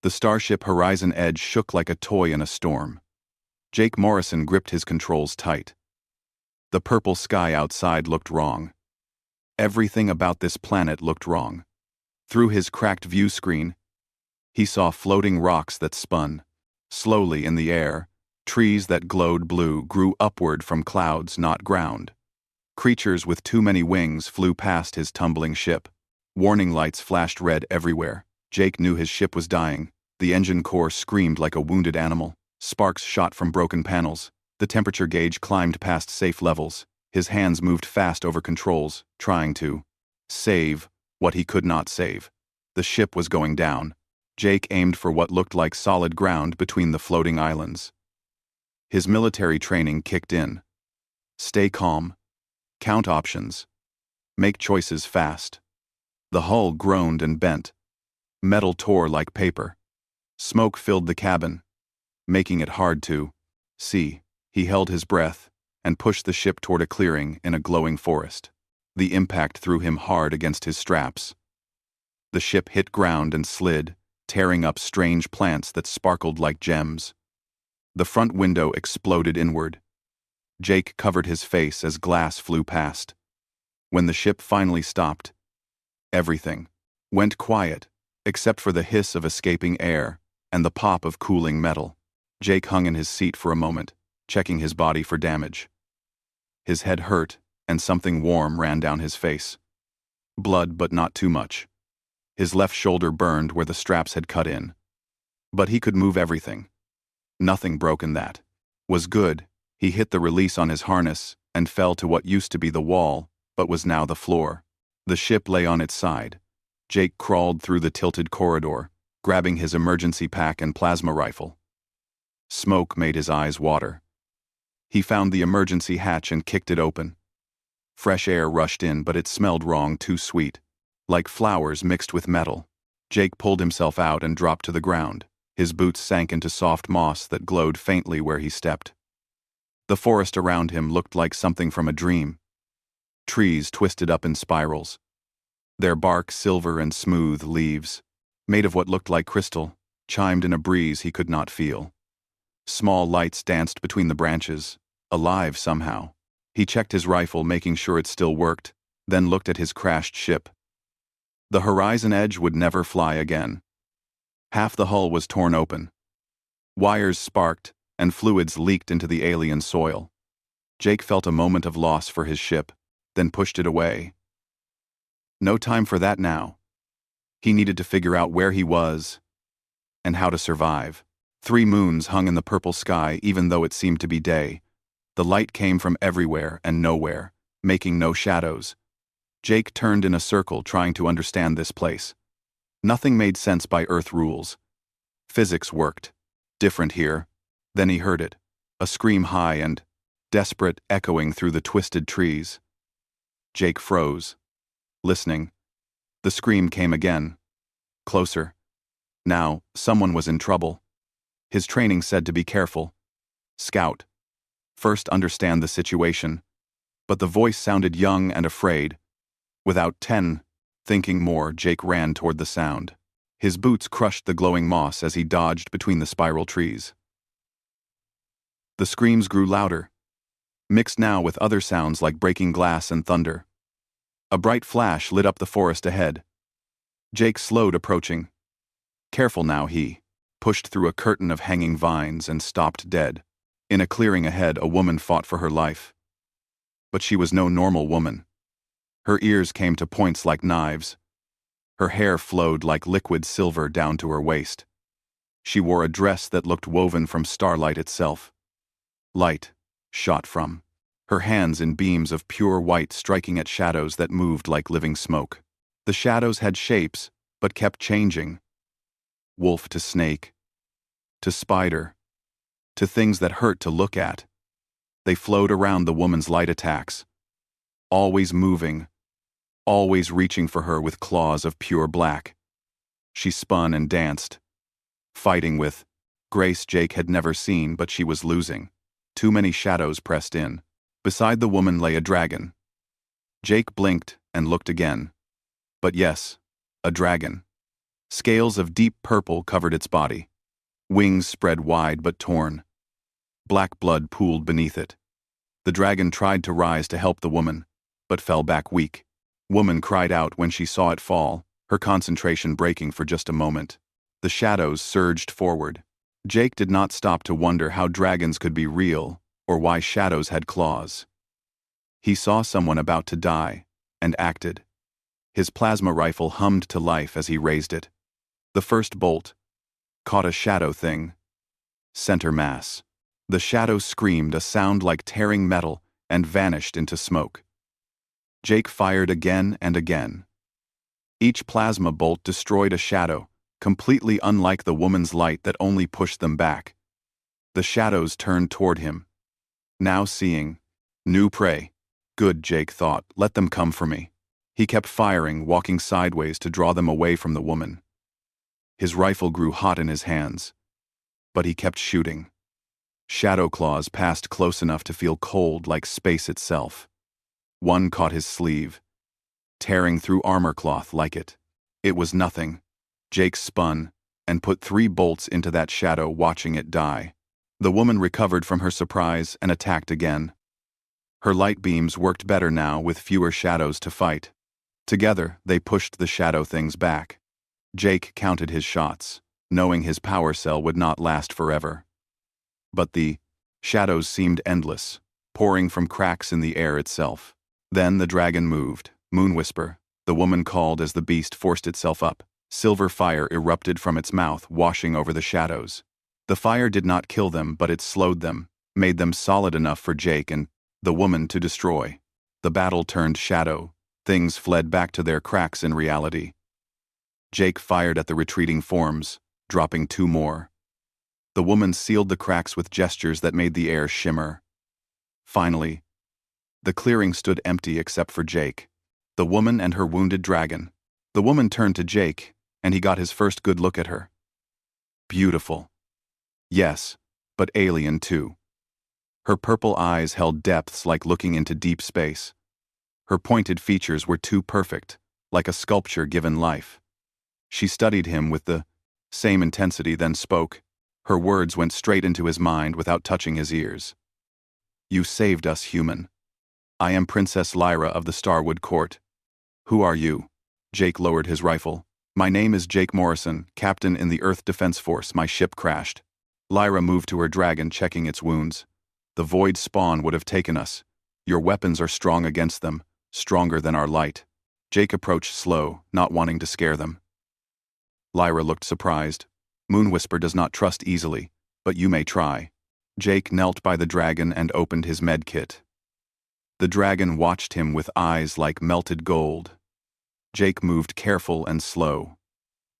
The starship Horizon Edge shook like a toy in a storm. Jake Morrison gripped his controls tight. The purple sky outside looked wrong. Everything about this planet looked wrong. Through his cracked view screen, he saw floating rocks that spun slowly in the air. Trees that glowed blue grew upward from clouds, not ground. Creatures with too many wings flew past his tumbling ship. Warning lights flashed red everywhere. Jake knew his ship was dying. The engine core screamed like a wounded animal. Sparks shot from broken panels. The temperature gauge climbed past safe levels. His hands moved fast over controls, trying to save what he could not save. The ship was going down. Jake aimed for what looked like solid ground between the floating islands. His military training kicked in. Stay calm. Count options. Make choices fast. The hull groaned and bent. Metal tore like paper. Smoke filled the cabin, making it hard to see. He held his breath and pushed the ship toward a clearing in a glowing forest. The impact threw him hard against his straps. The ship hit ground and slid, tearing up strange plants that sparkled like gems. The front window exploded inward. Jake covered his face as glass flew past. When the ship finally stopped, everything went quiet, except for the hiss of escaping air and the pop of cooling metal. Jake hung in his seat for a moment, checking his body for damage. His head hurt, and something warm ran down his face. Blood, but not too much. His left shoulder burned where the straps had cut in. But he could move everything. Nothing broken. That was good. He hit the release on his harness and fell to what used to be the wall, but was now the floor. The ship lay on its side. Jake crawled through the tilted corridor, grabbing his emergency pack and plasma rifle. Smoke made his eyes water. He found the emergency hatch and kicked it open. Fresh air rushed in, but it smelled wrong, too sweet. Like flowers mixed with metal. Jake pulled himself out and dropped to the ground. His boots sank into soft moss that glowed faintly where he stepped. The forest around him looked like something from a dream. Trees twisted up in spirals. Their bark silver and smooth leaves, made of what looked like crystal, chimed in a breeze he could not feel. Small lights danced between the branches, alive somehow. He checked his rifle, making sure it still worked, then looked at his crashed ship. The Horizon Edge would never fly again. Half the hull was torn open. Wires sparked, and fluids leaked into the alien soil. Jake felt a moment of loss for his ship, then pushed it away. No time for that now. He needed to figure out where he was and how to survive. 3 moons hung in the purple sky even though it seemed to be day. The light came from everywhere and nowhere, making no shadows. Jake turned in a circle trying to understand this place. Nothing made sense by Earth rules. Physics worked. Different here. Then he heard it. A scream high and desperate, echoing through the twisted trees. Jake froze. Listening. The scream came again. Closer. Now, someone was in trouble. His training said to be careful. Scout. First understand the situation. But the voice sounded young and afraid. Without thinking more, Jake ran toward the sound. His boots crushed the glowing moss as he dodged between the spiral trees. The screams grew louder, mixed now with other sounds like breaking glass and thunder. A bright flash lit up the forest ahead. Jake slowed, approaching. Careful now, he pushed through a curtain of hanging vines and stopped dead. In a clearing ahead, a woman fought for her life. But she was no normal woman. Her ears came to points like knives. Her hair flowed like liquid silver down to her waist. She wore a dress that looked woven from starlight itself. Light shot from her hands in beams of pure white, striking at shadows that moved like living smoke. The shadows had shapes, but kept changing. Wolf to snake, to spider, to things that hurt to look at. They flowed around the woman's light attacks, always moving, always reaching for her with claws of pure black. She spun and danced, fighting with grace Jake had never seen, but she was losing. Too many shadows pressed in. Beside the woman lay a dragon. Jake blinked and looked again. But yes, a dragon. Scales of deep purple covered its body. Wings spread wide but torn. Black blood pooled beneath it. The dragon tried to rise to help the woman, but fell back weak. Woman cried out when she saw it fall, her concentration breaking for just a moment. The shadows surged forward. Jake did not stop to wonder how dragons could be real, or why shadows had claws. He saw someone about to die, and acted. His plasma rifle hummed to life as he raised it. The first bolt caught a shadow thing. Center mass. The shadow screamed, a sound like tearing metal, and vanished into smoke. Jake fired again and again. Each plasma bolt destroyed a shadow, completely unlike the woman's light that only pushed them back. The shadows turned toward him, now seeing new prey. Good, Jake thought, let them come for me. He kept firing, walking sideways to draw them away from the woman. His rifle grew hot in his hands, but he kept shooting. Shadow claws passed close enough to feel cold like space itself. One caught his sleeve, tearing through armor cloth like it. It was nothing. Jake spun and put 3 bolts into that shadow, watching it die. The woman recovered from her surprise and attacked again. Her light beams worked better now with fewer shadows to fight. Together, they pushed the shadow things back. Jake counted his shots, knowing his power cell would not last forever. But the shadows seemed endless, pouring from cracks in the air itself. Then the dragon moved. Moonwhisper, the woman called as the beast forced itself up. Silver fire erupted from its mouth, washing over the shadows. The fire did not kill them, but it slowed them, made them solid enough for Jake and the woman to destroy. The battle turned shadow. Things fled back to their cracks in reality. Jake fired at the retreating forms, dropping 2 more. The woman sealed the cracks with gestures that made the air shimmer. Finally, the clearing stood empty except for Jake, the woman and her wounded dragon. The woman turned to Jake, and he got his first good look at her. Beautiful. Yes, but alien too. Her purple eyes held depths like looking into deep space. Her pointed features were too perfect, like a sculpture given life. She studied him with the same intensity, then spoke. Her words went straight into his mind without touching his ears. You saved us, human. I am Princess Lyra of the Starwood Court. Who are you? Jake lowered his rifle. My name is Jake Morrison, captain in the Earth Defense Force. My ship crashed. Lyra moved to her dragon, checking its wounds. The void spawn would have taken us. Your weapons are strong against them, stronger than our light. Jake approached slow, not wanting to scare them. Lyra looked surprised. Moonwhisper does not trust easily, but you may try. Jake knelt by the dragon and opened his med kit. The dragon watched him with eyes like melted gold. Jake moved careful and slow.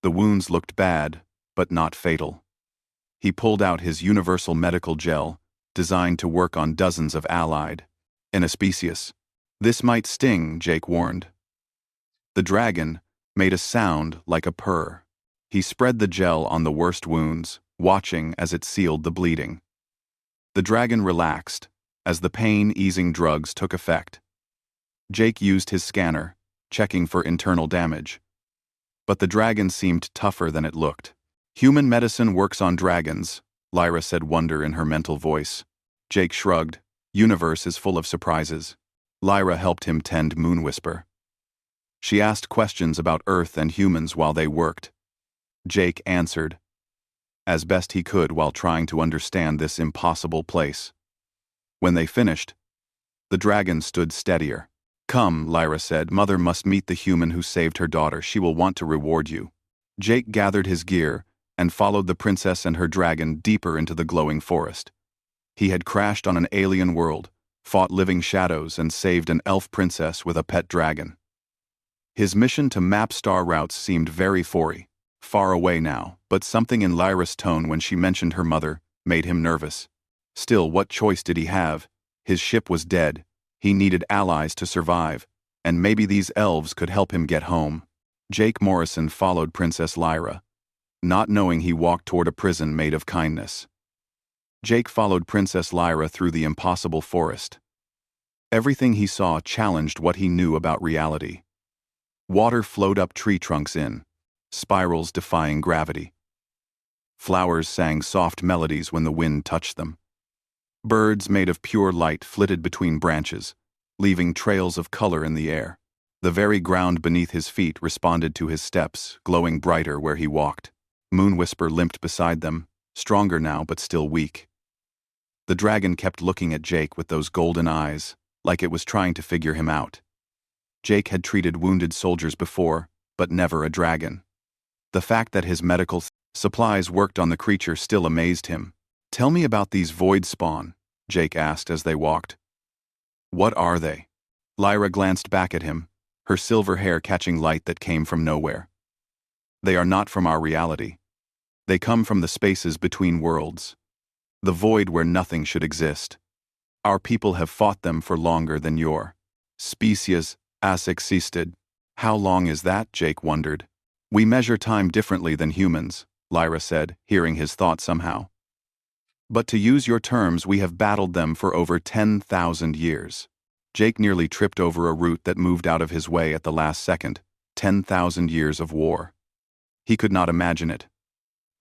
The wounds looked bad, but not fatal. He pulled out his universal medical gel, designed to work on dozens of allied anesthesias. This might sting, Jake warned. The dragon made a sound like a purr. He spread the gel on the worst wounds, watching as it sealed the bleeding. The dragon relaxed as the pain-easing drugs took effect. Jake used his scanner, checking for internal damage. But the dragon seemed tougher than it looked. Human medicine works on dragons, Lyra said, wonder in her mental voice. Jake shrugged. Universe is full of surprises. Lyra helped him tend Moonwhisper. She asked questions about Earth and humans while they worked. Jake answered, as best he could while trying to understand this impossible place. When they finished, the dragon stood steadier. Come, Lyra said, Mother must meet the human who saved her daughter. She will want to reward you. Jake gathered his gear and followed the princess and her dragon deeper into the glowing forest. He had crashed on an alien world, fought living shadows, and saved an elf princess with a pet dragon. His mission to map star routes seemed very far away now, but something in Lyra's tone when she mentioned her mother made him nervous. Still, what choice did he have? His ship was dead. He needed allies to survive, and maybe these elves could help him get home. Jake Morrison followed Princess Lyra, not knowing he walked toward a prison made of kindness. Jake followed Princess Lyra through the impossible forest. Everything he saw challenged what he knew about reality. Water flowed up tree trunks in. spirals defying gravity. Flowers sang soft melodies when the wind touched them. Birds made of pure light flitted between branches, leaving trails of color in the air. The very ground beneath his feet responded to his steps, glowing brighter where he walked. Moonwhisper limped beside them, stronger now but still weak. The dragon kept looking at Jake with those golden eyes, like it was trying to figure him out. Jake had treated wounded soldiers before, but never a dragon. The fact that his medical supplies worked on the creature still amazed him. "Tell me about these void spawn," Jake asked as they walked. "What are they?" Lyra glanced back at him, her silver hair catching light that came from nowhere. "They are not from our reality. They come from the spaces between worlds. The void where nothing should exist. Our people have fought them for longer than your species has existed." "How long is that?" Jake wondered. "We measure time differently than humans," Lyra said, hearing his thought somehow. "But to use your terms, we have battled them for over 10,000 years. Jake nearly tripped over a root that moved out of his way at the last second. 10,000 years of war. He could not imagine it.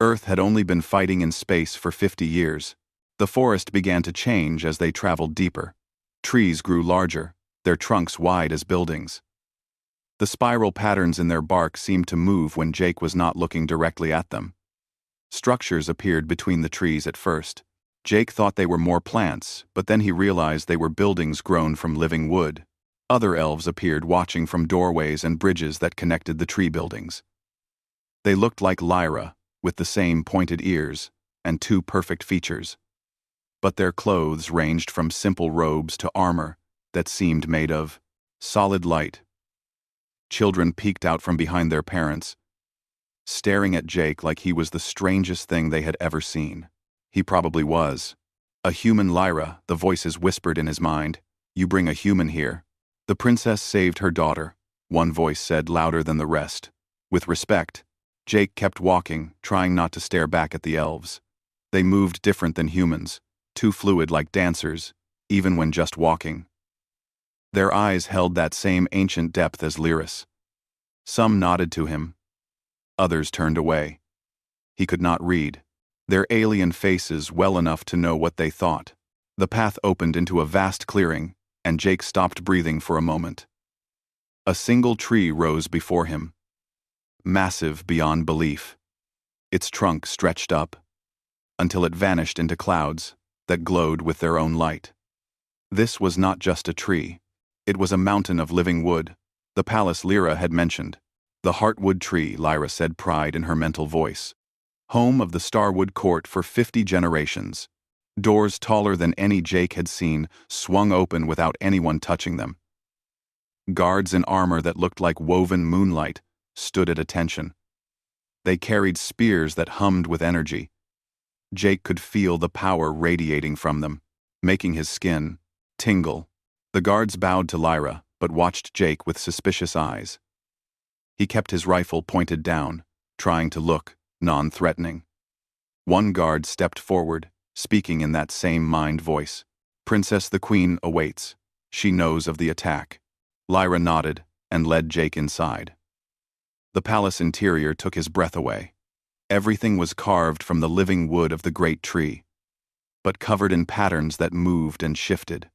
Earth had only been fighting in space for 50 years. The forest began to change as they traveled deeper. Trees grew larger, their trunks wide as buildings. The spiral patterns in their bark seemed to move when Jake was not looking directly at them. Structures appeared between the trees at first. Jake thought they were more plants, but then he realized they were buildings grown from living wood. Other elves appeared watching from doorways and bridges that connected the tree buildings. They looked like Lyra, with the same pointed ears and two perfect features. But their clothes ranged from simple robes to armor that seemed made of solid light. Children peeked out from behind their parents, staring at Jake like he was the strangest thing they had ever seen. He probably was. "A human, Lyra," the voices whispered in his mind. "You bring a human here." "The princess saved her daughter," one voice said louder than the rest. With respect, Jake kept walking, trying not to stare back at the elves. They moved different than humans, too fluid like dancers, even when just walking. Their eyes held that same ancient depth as Lyra's. Some nodded to him. Others turned away. He could not read their alien faces well enough to know what they thought. The path opened into a vast clearing, and Jake stopped breathing for a moment. A single tree rose before him, massive beyond belief. Its trunk stretched up, until it vanished into clouds that glowed with their own light. This was not just a tree. It was a mountain of living wood, the palace Lyra had mentioned. "The Heartwood tree," Lyra said, pride in her mental voice. "Home of the Starwood court for 50 generations. Doors taller than any Jake had seen swung open without anyone touching them. Guards in armor that looked like woven moonlight stood at attention. They carried spears that hummed with energy. Jake could feel the power radiating from them, making his skin tingle. The guards bowed to Lyra, but watched Jake with suspicious eyes. He kept his rifle pointed down, trying to look non-threatening. One guard stepped forward, speaking in that same mind voice. "Princess the Queen awaits. She knows of the attack." Lyra nodded and led Jake inside. The palace interior took his breath away. Everything was carved from the living wood of the great tree, but covered in patterns that moved and shifted.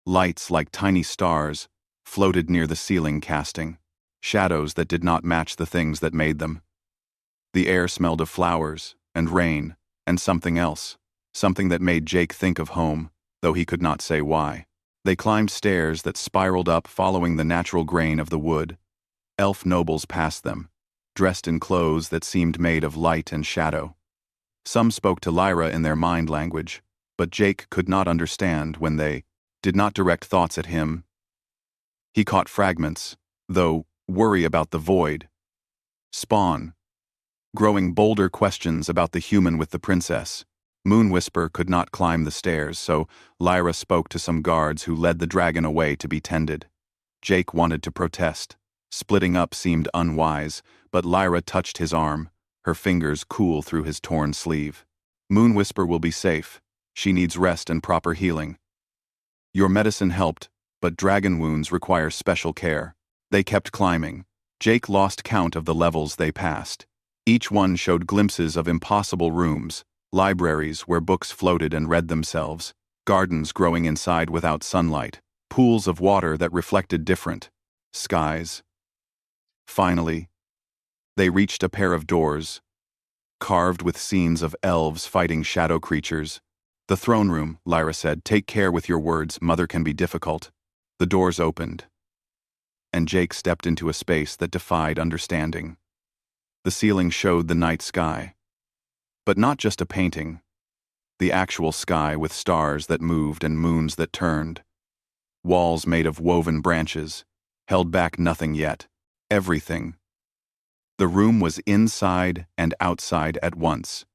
Lights like tiny stars floated near the ceiling, casting shadows that did not match the things that made them. The air smelled of flowers and rain and something else, something that made Jake think of home, though he could not say why. They climbed stairs that spiraled up following the natural grain of the wood. Elf nobles passed them, dressed in clothes that seemed made of light and shadow. Some spoke to Lyra in their mind language, but Jake could not understand when they did not direct thoughts at him. He caught fragments, though, worry about the void. Spawn. Growing bolder questions about the human with the princess. Moonwhisper could not climb the stairs, so Lyra spoke to some guards who led the dragon away to be tended. Jake wanted to protest. Splitting up seemed unwise, but Lyra touched his arm, her fingers cool through his torn sleeve. "Moonwhisper will be safe. She needs rest and proper healing. Your medicine helped, but dragon wounds require special care." They kept climbing, Jake lost count of the levels they passed. Each one showed glimpses of impossible rooms, libraries where books floated and read themselves, gardens growing inside without sunlight, pools of water that reflected different skies. Finally, they reached a pair of doors, carved with scenes of elves fighting shadow creatures. "The throne room," Lyra said. "Take care with your words, Mother can be difficult." The doors opened, and Jake stepped into a space that defied understanding. The ceiling showed the night sky, but not just a painting. The actual sky with stars that moved and moons that turned. Walls made of woven branches, held back nothing yet. Everything. The room was inside and outside at once.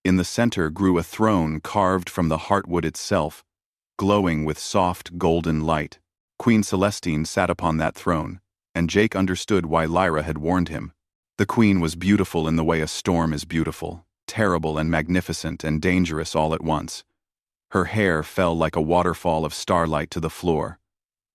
In the center grew a throne carved from the heartwood itself, glowing with soft golden light. Queen Celestine sat upon that throne, and Jake understood why Lyra had warned him. The queen was beautiful in the way a storm is beautiful, terrible and magnificent and dangerous all at once. Her hair fell like a waterfall of starlight to the floor.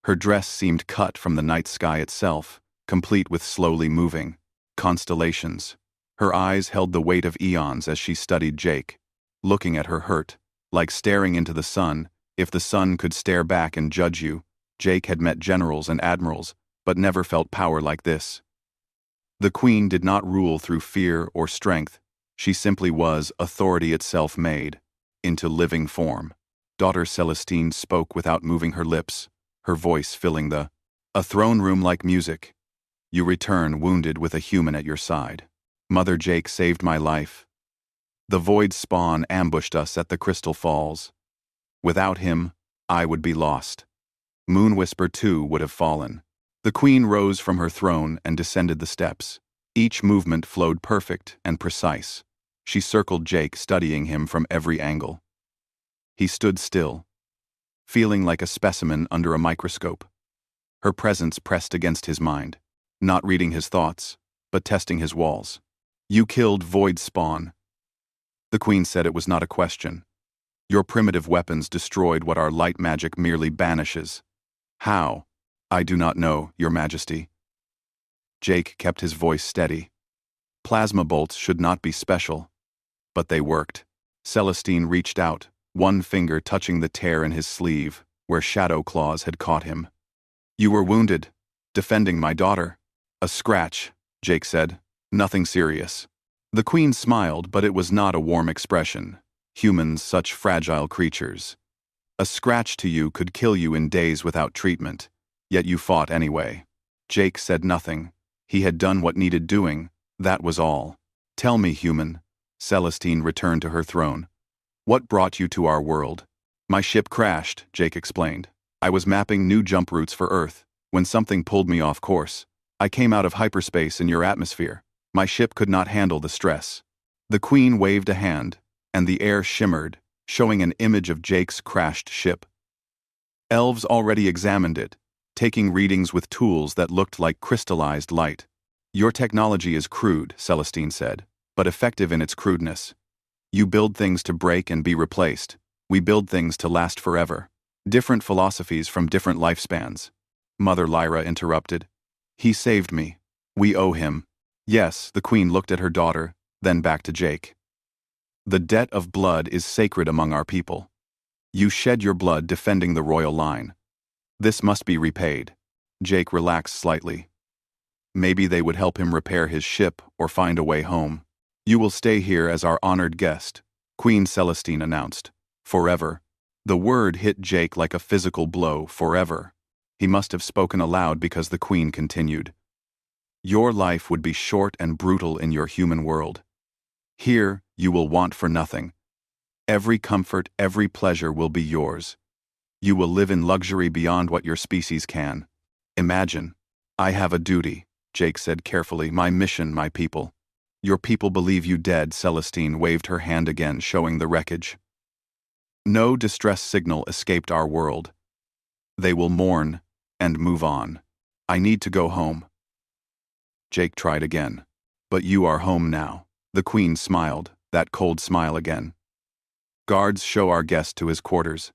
Her dress seemed cut from the night sky itself, complete with slowly moving constellations. Her eyes held the weight of eons as she studied Jake, looking at her hurt, like staring into the sun. If the sun could stare back and judge you. Jake had met generals and admirals, but never felt power like this. The queen did not rule through fear or strength. She simply was authority itself made into living form. Daughter Celestine spoke without moving her lips, her voice filling a throne room like music. You return wounded with a human at your side. Mother, Jake saved my life. The void spawn ambushed us at the Crystal Falls. Without him, I would be lost. Moonwhisper too would have fallen. The queen rose from her throne and descended the steps. Each movement flowed perfect and precise. She circled Jake, studying him from every angle. He stood still, feeling like a specimen under a microscope. Her presence pressed against his mind, not reading his thoughts, but testing his walls. You killed Void Spawn. The queen said it was not a question. Your primitive weapons destroyed what our light magic merely banishes. How? I do not know, Your Majesty. Jake kept his voice steady. Plasma bolts should not be special. But they worked. Celestine reached out, one finger touching the tear in his sleeve, where shadow claws had caught him. You were wounded, defending my daughter. A scratch, Jake said. Nothing serious. The queen smiled, but it was not a warm expression. Humans, such fragile creatures. A scratch to you could kill you in days without treatment, yet you fought anyway. Jake said nothing. He had done what needed doing, that was all. Tell me, human. Celestine returned to her throne. What brought you to our world? My ship crashed, Jake explained. I was mapping new jump routes for Earth, when something pulled me off course. I came out of hyperspace in your atmosphere. My ship could not handle the stress. The queen waved a hand, and the air shimmered, showing an image of Jake's crashed ship. Elves already examined it, taking readings with tools that looked like crystallized light. Your technology is crude, Celestine said, but effective in its crudeness. You build things to break and be replaced. We build things to last forever. Different philosophies from different lifespans. Mother Lyra interrupted. He saved me. We owe him. Yes, the queen looked at her daughter, then back to Jake. The debt of blood is sacred among our people. You shed your blood defending the royal line. This must be repaid. Jake relaxed slightly. Maybe they would help him repair his ship or find a way home. You will stay here as our honored guest, Queen Celestine announced. Forever. The word hit Jake like a physical blow, forever. He must have spoken aloud because the queen continued. Your life would be short and brutal in your human world. Here, you will want for nothing. Every comfort, every pleasure will be yours. You will live in luxury beyond what your species can. Imagine. I have a duty, Jake said carefully. My mission, my people. Your people believe you dead, Celestine waved her hand again, showing the wreckage. No distress signal escaped our world. They will mourn and move on. I need to go home. Jake tried again. But you are home now. The queen smiled, that cold smile again. Guards show our guest to his quarters.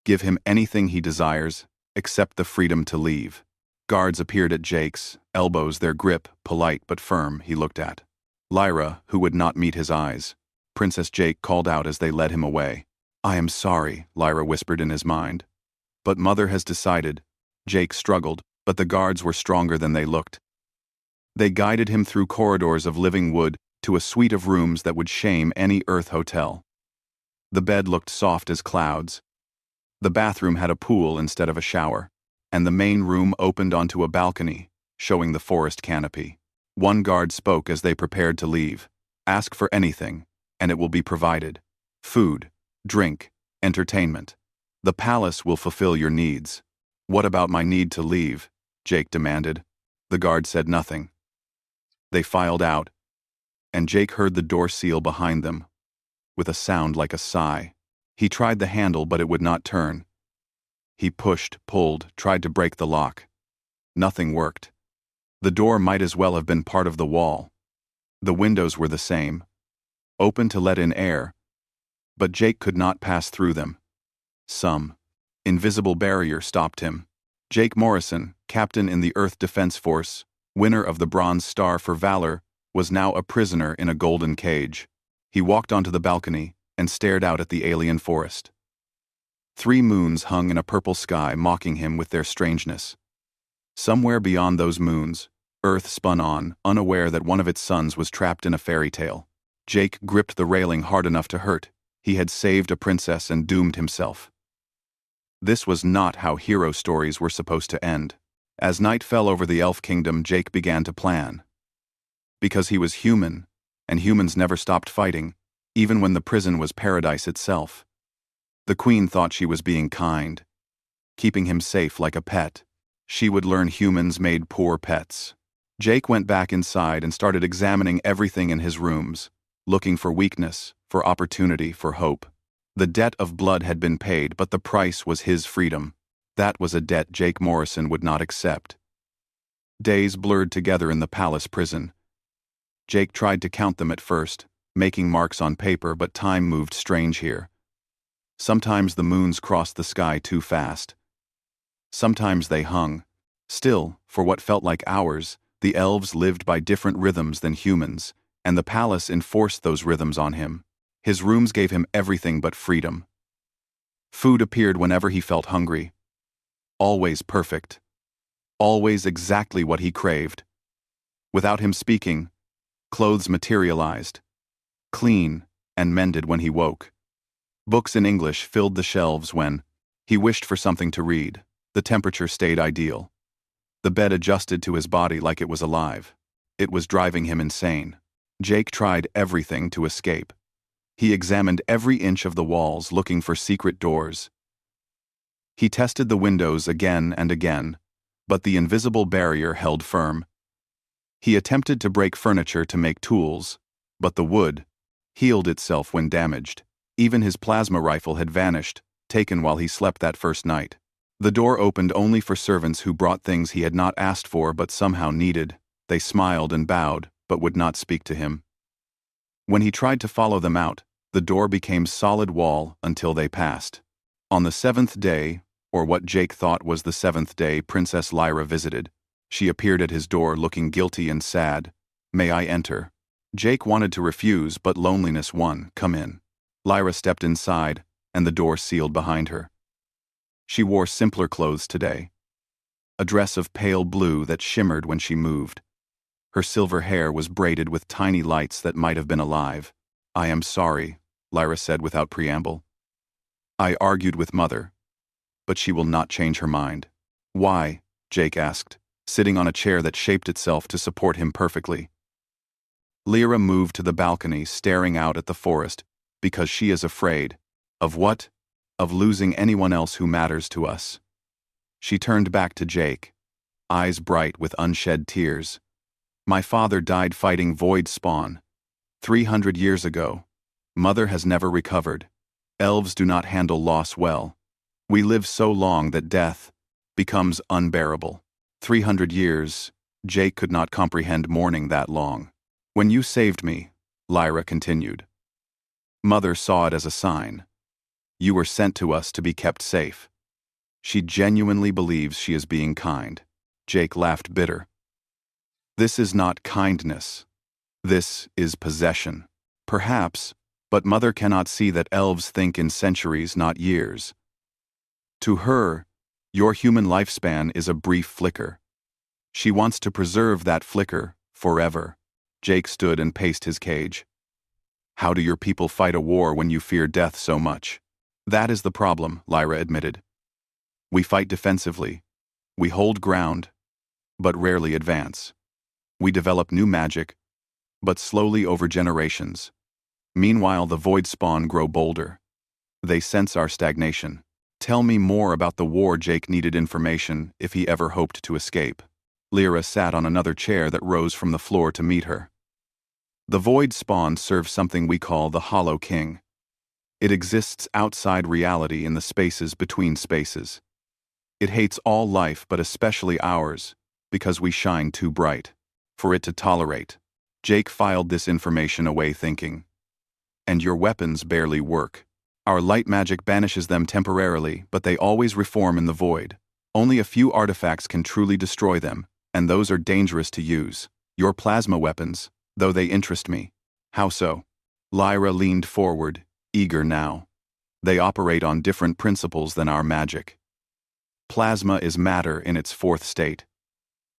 Give him anything he desires, except the freedom to leave. Guards appeared at Jake's elbows, their grip, polite but firm, he looked at Lyra, who would not meet his eyes. Princess Jake called out as they led him away. "I am sorry," Lyra whispered in his mind. "But Mother has decided." Jake struggled, but the guards were stronger than they looked. They guided him through corridors of living wood to a suite of rooms that would shame any Earth hotel. The bed looked soft as clouds. The bathroom had a pool instead of a shower, and the main room opened onto a balcony, showing the forest canopy. One guard spoke as they prepared to leave. "Ask for anything, and it will be provided. Food, drink, entertainment. The palace will fulfill your needs." "What about my need to leave?" Jake demanded. The guard said nothing. They filed out, and Jake heard the door seal behind them, with a sound like a sigh. He tried the handle, but it would not turn. He pushed, pulled, tried to break the lock. Nothing worked. The door might as well have been part of the wall. The windows were the same, open to let in air, but Jake could not pass through them. Some invisible barrier stopped him. Jake Morrison, captain in the Earth Defense Force, winner of the Bronze Star for valor, was now a prisoner in a golden cage. He walked onto the balcony and stared out at the alien forest. 3 moons hung in a purple sky, mocking him with their strangeness. Somewhere beyond those moons, Earth spun on, unaware that one of its sons was trapped in a fairy tale. Jake gripped the railing hard enough to hurt. He had saved a princess and doomed himself. This was not how hero stories were supposed to end. As night fell over the elf kingdom, Jake began to plan. Because he was human, and humans never stopped fighting, even when the prison was paradise itself. The queen thought she was being kind, keeping him safe like a pet. She would learn humans made poor pets. Jake went back inside and started examining everything in his rooms, looking for weakness, for opportunity, for hope. The debt of blood had been paid, but the price was his freedom. That was a debt Jake Morrison would not accept. Days blurred together in the palace prison. Jake tried to count them at first, making marks on paper, but time moved strange here. Sometimes the moons crossed the sky too fast. Sometimes they hung still for what felt like hours. The elves lived by different rhythms than humans, and the palace enforced those rhythms on him. His rooms gave him everything but freedom. Food appeared whenever he felt hungry. Always perfect. Always exactly what he craved. Without him speaking, clothes materialized, clean and mended when he woke. Books in English filled the shelves when he wished for something to read. The temperature stayed ideal. The bed adjusted to his body like it was alive. It was driving him insane. Jake tried everything to escape. He examined every inch of the walls, looking for secret doors. He tested the windows again and again, but the invisible barrier held firm. He attempted to break furniture to make tools, but the wood healed itself when damaged. Even his plasma rifle had vanished, taken while he slept that first night. The door opened only for servants who brought things he had not asked for but somehow needed. They smiled and bowed, but would not speak to him. When he tried to follow them out, the door became solid wall until they passed. On the 7th day, or what Jake thought was the 7th day, Princess Lyra visited. She appeared at his door looking guilty and sad. "May I enter?" Jake wanted to refuse, but loneliness won. "Come in." Lyra stepped inside, and the door sealed behind her. She wore simpler clothes today. A dress of pale blue that shimmered when she moved. Her silver hair was braided with tiny lights that might have been alive. "I am sorry," Lyra said without preamble. "I argued with Mother, but she will not change her mind." "Why?" Jake asked, sitting on a chair that shaped itself to support him perfectly. Lyra moved to the balcony, staring out at the forest. "Because she is afraid." "Of what?" "Of losing anyone else who matters to us." She turned back to Jake, eyes bright with unshed tears. "My father died fighting void spawn 300 years ago. Mother has never recovered. Elves do not handle loss well. We live so long that death becomes unbearable. 300 years, Jake could not comprehend mourning that long. When you saved me," Lyra continued, "Mother saw it as a sign. You were sent to us to be kept safe. She genuinely believes she is being kind. Jake laughed bitter. This is not kindness. This is possession. Perhaps, but Mother cannot see that elves think in centuries, not years. To her, your human lifespan is a brief flicker. She wants to preserve that flicker forever. Jake stood and paced his cage. How do your people fight a war when you fear death so much? That is the problem, Lyra admitted. We fight defensively. We hold ground, but rarely advance. We develop new magic, but slowly over generations. Meanwhile, the void spawn grow bolder. They sense our stagnation. Tell me more about the war. Jake needed information if he ever hoped to escape. Lyra sat on another chair that rose from the floor to meet her. The void spawn serves something we call the Hollow King. It exists outside reality in the spaces between spaces. It hates all life but especially ours, because we shine too bright for it to tolerate. Jake filed this information away thinking. And your weapons barely work. Our light magic banishes them temporarily, but they always reform in the void. Only a few artifacts can truly destroy them, and those are dangerous to use. Your plasma weapons, though they interest me. How so? Lyra leaned forward, eager now. They operate on different principles than our magic. Plasma is matter in its fourth state.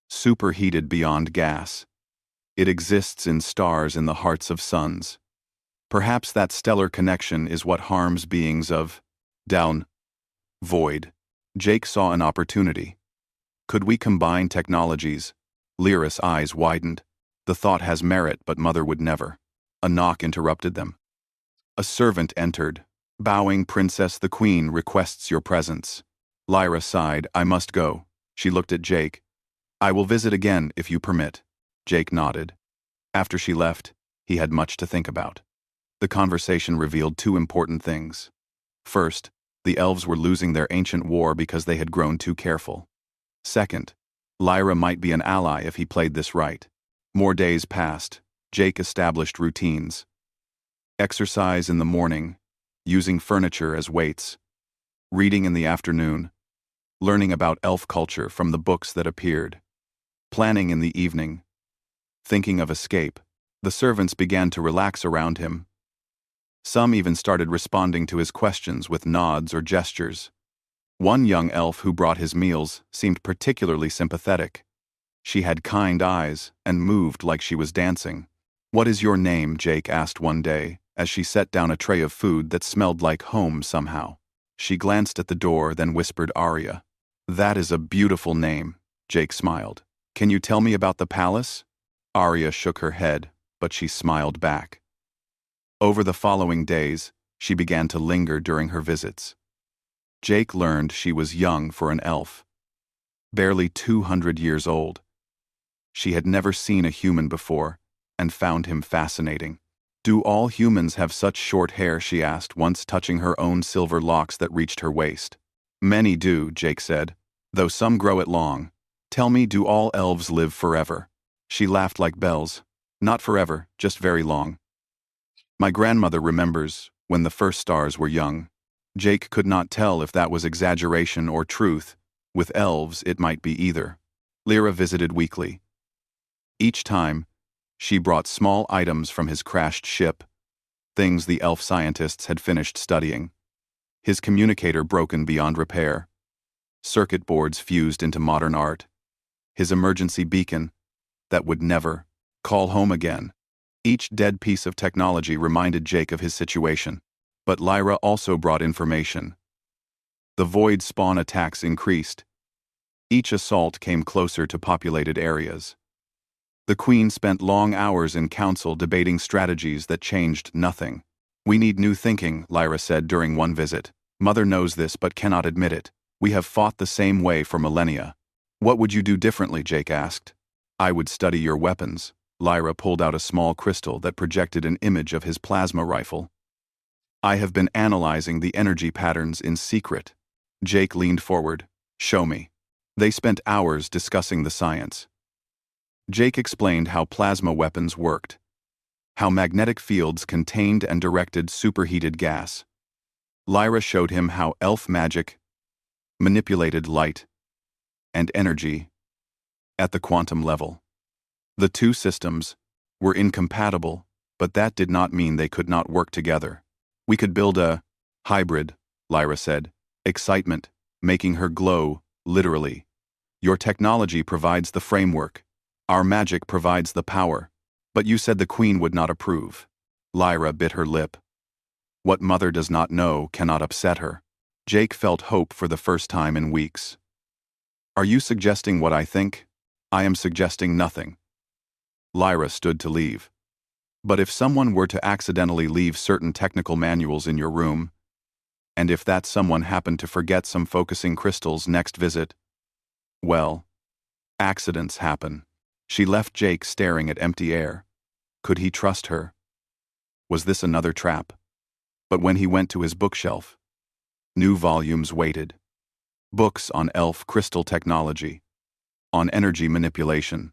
Superheated beyond gas. It exists in stars in the hearts of suns. Perhaps that stellar connection is what harms beings of down void. Jake saw an opportunity. Could we combine technologies? Lyra's eyes widened. The thought has merit, but Mother would never. A knock interrupted them. A servant entered. Bowing, Princess the Queen requests your presence. Lyra sighed. I must go. She looked at Jake. I will visit again if you permit. Jake nodded. After she left, he had much to think about. The conversation revealed two important things. First, the elves were losing their ancient war because they had grown too careful. Second, Lyra might be an ally if he played this right. More days passed. Jake established routines. Exercise in the morning, using furniture as weights, reading in the afternoon, learning about elf culture from the books that appeared, planning in the evening, thinking of escape. The servants began to relax around him. Some even started responding to his questions with nods or gestures. One young elf who brought his meals seemed particularly sympathetic. She had kind eyes and moved like she was dancing. What is your name? Jake asked one day, as she set down a tray of food that smelled like home somehow. She glanced at the door, then whispered Arya. That is a beautiful name, Jake smiled. Can you tell me about the palace? Arya shook her head, but she smiled back. Over the following days, she began to linger during her visits. Jake learned she was young for an elf. Barely 200 years old. She had never seen a human before, and found him fascinating. Do all humans have such short hair? She asked, once touching her own silver locks that reached her waist. Many do, Jake said, though some grow it long. Tell me, do all elves live forever? She laughed like bells. Not forever, just very long. My grandmother remembers when the first stars were young. Jake could not tell if that was exaggeration or truth. With elves, it might be either. Lyra visited weekly. Each time, she brought small items from his crashed ship, things the elf scientists had finished studying. His communicator broken beyond repair. Circuit boards fused into modern art. His emergency beacon that would never call home again. Each dead piece of technology reminded Jake of his situation. But Lyra also brought information. The void spawn attacks increased. Each assault came closer to populated areas. The Queen spent long hours in council debating strategies that changed nothing. We need new thinking, Lyra said during one visit. Mother knows this but cannot admit it. We have fought the same way for millennia. What would you do differently? Jake asked. I would study your weapons. Lyra pulled out a small crystal that projected an image of his plasma rifle. I have been analyzing the energy patterns in secret. Jake leaned forward. Show me. They spent hours discussing the science. Jake explained how plasma weapons worked, how magnetic fields contained and directed superheated gas. Lyra showed him how elf magic manipulated light and energy at the quantum level. The two systems were incompatible, but that did not mean they could not work together. We could build a hybrid, Lyra said, excitement making her glow, literally. Your technology provides the framework. Our magic provides the power. But you said the Queen would not approve. Lyra bit her lip. What mother does not know cannot upset her. Jake felt hope for the first time in weeks. Are you suggesting what I think? I am suggesting nothing. Lyra stood to leave. But if someone were to accidentally leave certain technical manuals in your room, and if that someone happened to forget some focusing crystals next visit, well, accidents happen. She left Jake staring at empty air. Could he trust her? Was this another trap? But when he went to his bookshelf, new volumes waited. Books on elf crystal technology, on energy manipulation,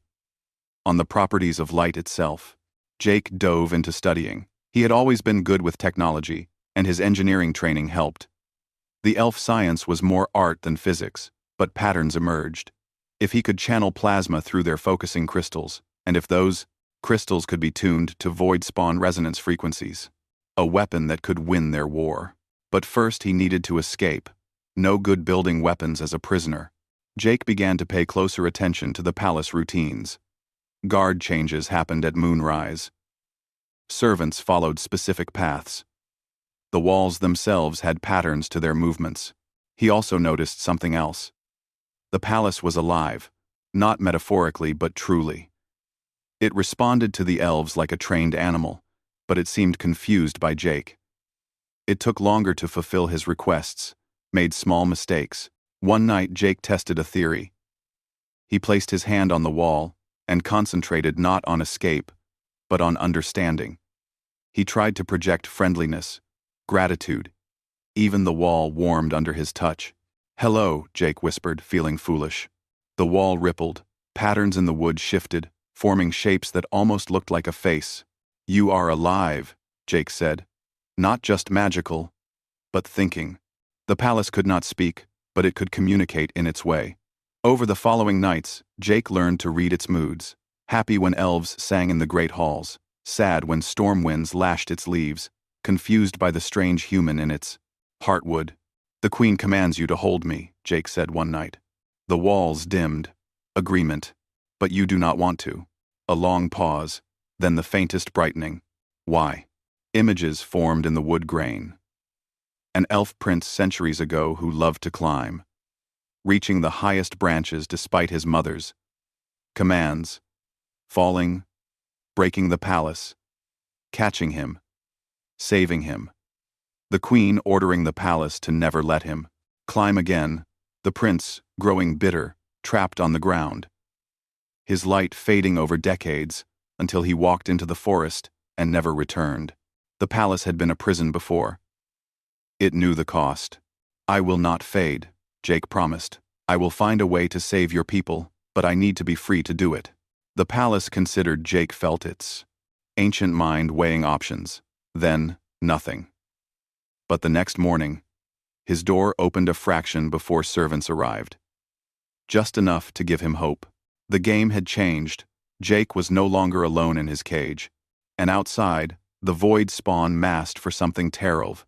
on the properties of light itself. Jake dove into studying. He had always been good with technology, and his engineering training helped. The elf science was more art than physics, but patterns emerged. If he could channel plasma through their focusing crystals, and if those crystals could be tuned to void-spawn resonance frequencies, a weapon that could win their war. But first he needed to escape. No good building weapons as a prisoner. Jake began to pay closer attention to the palace routines. Guard changes happened at moonrise. Servants followed specific paths. The walls themselves had patterns to their movements. He also noticed something else. The palace was alive, not metaphorically but truly. It responded to the elves like a trained animal, but it seemed confused by Jake. It took longer to fulfill his requests, made small mistakes. One night Jake tested a theory. He placed his hand on the wall and concentrated not on escape, but on understanding. He tried to project friendliness, gratitude. Even the wall warmed under his touch. "Hello," Jake whispered, feeling foolish. The wall rippled. Patterns in the wood shifted, forming shapes that almost looked like a face. "You are alive," Jake said. "Not just magical, but thinking." The palace could not speak, but it could communicate in its way. Over the following nights, Jake learned to read its moods. Happy when elves sang in the great halls, sad when storm winds lashed its leaves, confused by the strange human in its heartwood. "The Queen commands you to hold me," Jake said one night. The walls dimmed. Agreement. "But you do not want to." A long pause, then the faintest brightening. "Why?" Images formed in the wood grain. An elf prince centuries ago who loved to climb, reaching the highest branches despite his mother's commands, falling, breaking the palace, catching him, saving him. The Queen ordering the palace to never let him climb again, the prince, growing bitter, trapped on the ground. His light fading over decades, until he walked into the forest and never returned. The palace had been a prison before. It knew the cost. "I will not fade," Jake promised. "I will find a way to save your people, but I need to be free to do it." The palace considered. Jake felt its ancient mind weighing options. Then, nothing. But the next morning, his door opened a fraction before servants arrived. Just enough to give him hope. The game had changed. Jake was no longer alone in his cage. And outside, the void spawn massed for something terrible.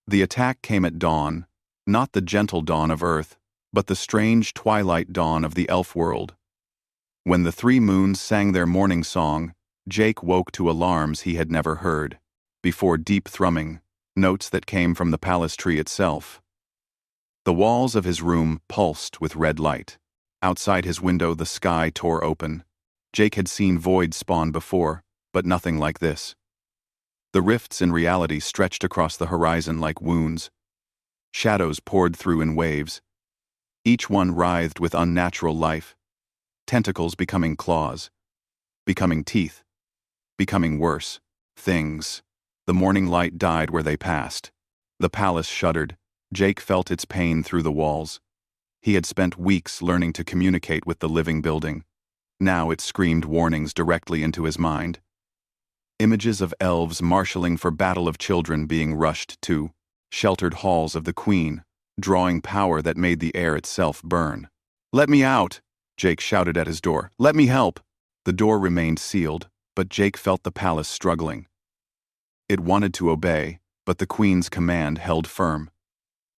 The attack came at dawn, not the gentle dawn of Earth, but the strange twilight dawn of the elf world. When the three moons sang their morning song, Jake woke to alarms he had never heard. Before deep thrumming, notes that came from the palace tree itself. The walls of his room pulsed with red light. Outside his window the sky tore open. Jake had seen void spawn before, but nothing like this. The rifts in reality stretched across the horizon like wounds. Shadows poured through in waves. Each one writhed with unnatural life. Tentacles becoming claws. Becoming teeth. Becoming worse. Things. The morning light died where they passed. The palace shuddered. Jake felt its pain through the walls. He had spent weeks learning to communicate with the living building. Now it screamed warnings directly into his mind. Images of elves marshalling for battle, of children being rushed to sheltered halls of the Queen, drawing power that made the air itself burn. "Let me out!" Jake shouted at his door. "Let me help!" The door remained sealed, but Jake felt the palace struggling. It wanted to obey, but the queen's command held firm.